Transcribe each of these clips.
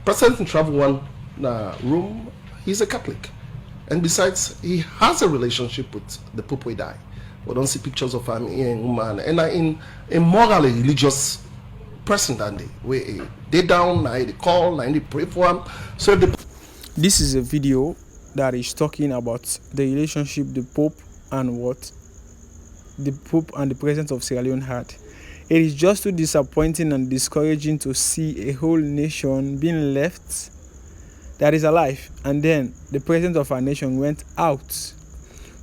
President travel one room. He's a Catholic, and besides, he has a relationship with the Pope we die. We don't see pictures of him in woman, and in a morally religious person that they down, they call, they pray for him. So this is a video that is talking about the relationship the Pope and what the Pope and the President of Sierra Leone had. It is just too disappointing and discouraging to see a whole nation being left that is alive, and then the president of our nation went out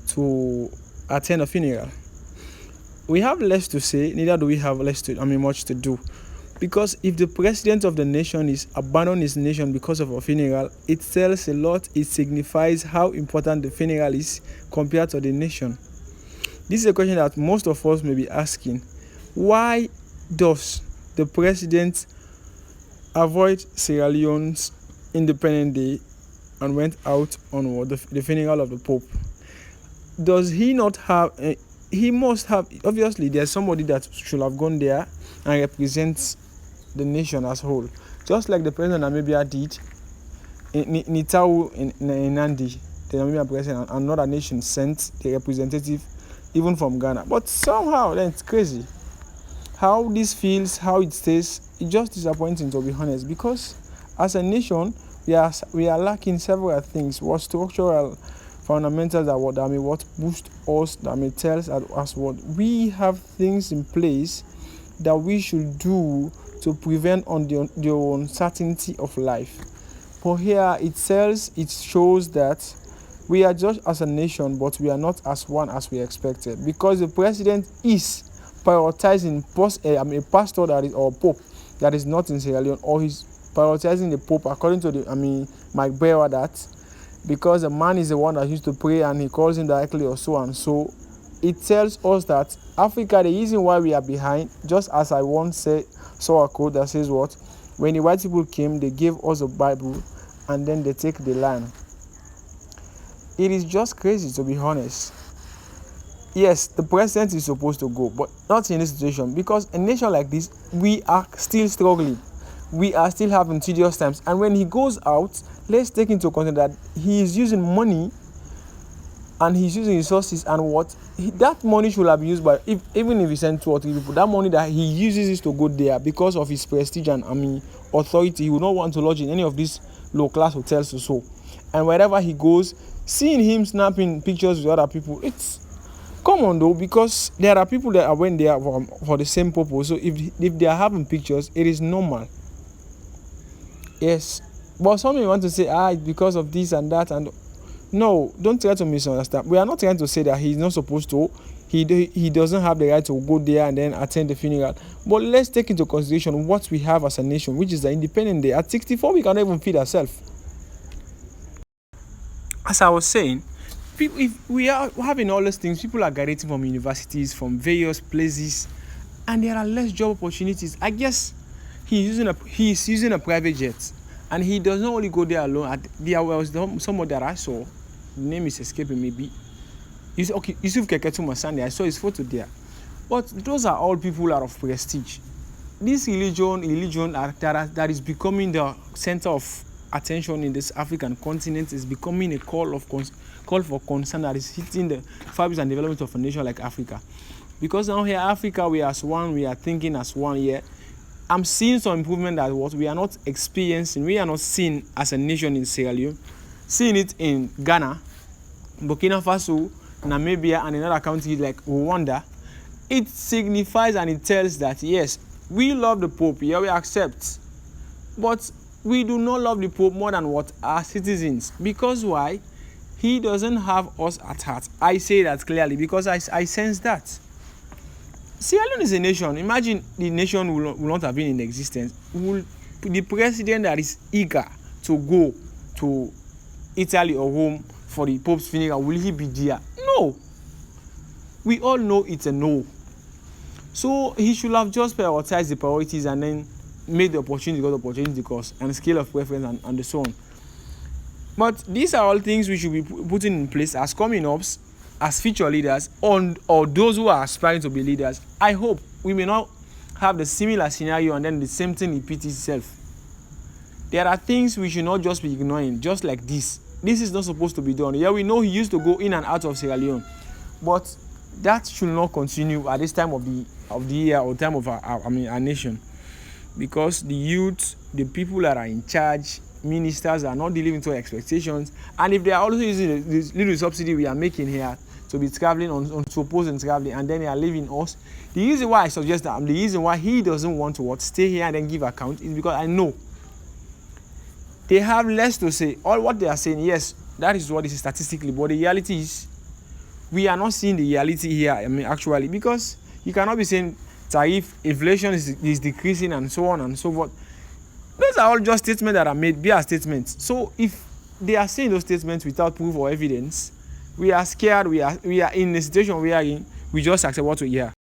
to attend a funeral. We have less to say, neither do we have much to do. Because if the president of the nation is abandoning his nation because of a funeral, it tells a lot. It signifies how important the funeral is compared to the nation. This is a question that most of us may be asking. Why does the president avoid Sierra Leone's Independence Day and went out on the funeral of the Pope? Does he not have... he must have... Obviously, there's somebody that should have gone there and represents the nation as a whole. Just like the president of Namibia did, Nitau Nandi, the Namibian president, and another nation sent the representative even from Ghana. But somehow, then it's crazy. How this feels, how it stays, it's just disappointing, to be honest, because as a nation, we are lacking several things. What structural fundamentals that what boost us, that may tell us what we have things in place that we should do to prevent the uncertainty of life. But here it shows that we are just as a nation, but we are not as one as we expected, because the president is prioritizing a pastor that is, or pope that is not in Sierra Leone, or he's prioritizing the pope according to Mike Brewer, that because the man is the one that used to pray and he calls him directly or so and so. It tells us that Africa, the reason why we are behind, just as I once saw a quote that says what, when the white people came, they gave us a Bible and then they take the land. It is just crazy, to be honest. Yes, the president is supposed to go, but not in this situation, because a nation like this, we are still struggling. We are still having tedious times. And when he goes out, let's take into account that he is using money and he's using resources, and that money should have been used by, even if he sent 2 or 3 people, that money that he uses is to go there because of his prestige and authority. He would not want to lodge in any of these low-class hotels or so. And wherever he goes, seeing him snapping pictures with other people, it's come on though, because there are people that went there for the same purpose. So if they are having pictures, it is normal. Yes, but some may want to say, it's because of this and that, and no, don't try to misunderstand. We are not trying to say that he's not supposed to. He doesn't have the right to go there and then attend the funeral. But let's take into consideration what we have as a nation, which is the Independence Day. At 64, we cannot even feed ourselves. As I was saying, if we are having all these things, people are graduating from universities, from various places, and there are less job opportunities. I guess he's using a private jet, and he does not only go there alone. There was someone that I saw, the name is escaping me. Yusuf Keketu Masande, I saw his photo there. But those are all people out of prestige. This religion that is becoming the center of attention in this African continent is becoming a call for concern that is hitting the fabric and development of a nation like Africa. Because now here Africa, we are as one, we are thinking as one here. I'm seeing some improvement that what we are not experiencing, we are not seeing as a nation in Sierra Leone, seeing it in Ghana, Burkina Faso, Namibia, and in other countries like Rwanda. It signifies and it tells that yes, we love the Pope, yeah, we accept, but we do not love the Pope more than what our citizens. Because why? He doesn't have us at heart. I say that clearly because I sense that. Sierra Leone is a nation. Imagine the nation will not have been in existence. The president that is eager to go to Italy or Rome for the Pope's funeral, will he be there? No. We all know it's a no. So he should have just prioritized the priorities and then made the opportunity cost and scale of preference and so on. But these are all things we should be putting in place as coming ups, as future leaders, or those who are aspiring to be leaders. I hope we may not have the similar scenario and then the same thing repeats itself. there are things we should not just be ignoring, just like this. This is not supposed to be done. Yeah, we know he used to go in and out of Sierra Leone, but that should not continue at this time of the year or time of our nation, because the youth, the people that are in charge, ministers are not delivering to expectations. And if they are also using this little subsidy we are making here to be traveling on supposed and traveling, and then they are leaving us, the reason why I suggest that, the reason why he doesn't want to stay here and then give account, is because I know they have less to say. All what they are saying, yes, that is what is statistically, but the reality is we are not seeing the reality here. Actually, because you cannot be saying tariff inflation is decreasing and so on and so forth. Those are all just statements that are made, bare statements. So if they are saying those statements without proof or evidence, we are scared. We are in a situation we are in. We just accept what we hear.